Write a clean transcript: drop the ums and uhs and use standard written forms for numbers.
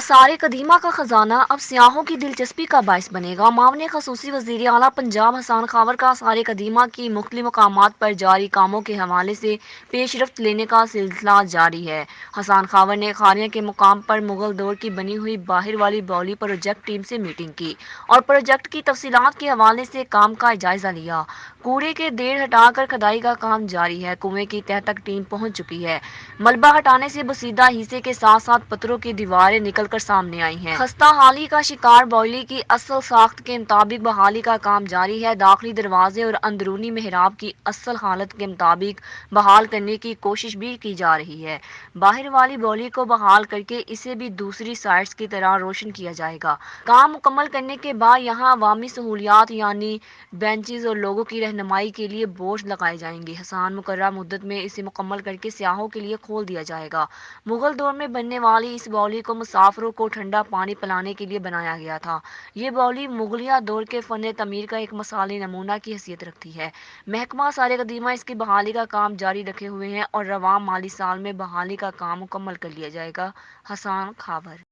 آثار قدیمہ کا خزانہ اب سیاحوں کی دلچسپی کا باعث بنے گا۔ معاون خصوصی وزیر اعلیٰ پنجاب حسان خاور کا آثار قدیمہ کی مختلف مقامات پر جاری کاموں کے حوالے سے پیش رفت لینے کا سلسلہ جاری ہے۔ حسان خاور نے کھاریاں کے مقام پر مغل دور کی بنی ہوئی باہر والی باولی پروجیکٹ ٹیم سے میٹنگ کی اور پروجیکٹ کی تفصیلات کے حوالے سے کام کا جائزہ لیا۔ کوڑے کے ڈھیر ہٹا کر کھدائی کا کام جاری ہے۔ کنویں کی تہہ تک ٹیم پہنچ چکی ہے۔ ملبہ ہٹانے سے بسیدہ حصے کے ساتھ ساتھ پتھروں کی دیواریں نکل کر سامنے آئی ہیں۔ خستہ حالی کا شکار باولی کی اصل ساخت کے مطابق بحالی کا کام جاری ہے۔ داخلی دروازے اور اندرونی محراب کی اصل حالت کے مطابق بحال کرنے کی کوشش بھی کی جا رہی ہے۔ باہر والی باولی کو بحال کرکے اسے بھی دوسری سائٹس کی طرح روشن کیا جائے گا۔ کام مکمل کرنے کے بعد یہاں عوامی سہولیات یعنی بینچز اور لوگوں کی رہنمائی کے لیے بورڈز لگائے جائیں گے۔ حسان مقررہ مدت میں اسے مکمل کرکے سیاحوں کے لیے کھول دیا جائے گا۔ مغل دور میں بننے والی اس باولی کو مسافروں کو ٹھنڈا پانی پلانے کے لیے بنایا گیا تھا۔ یہ باولی مغلیہ دور کے فن تعمیر کا ایک مثالی نمونہ کی حیثیت رکھتی ہے۔ محکمہ آثار قدیمہ اس کی بحالی کا کام جاری رکھے ہوئے ہے اور رواں مالی سال میں بحالی کا کام مکمل کر لیا جائے گا۔ حسان خاور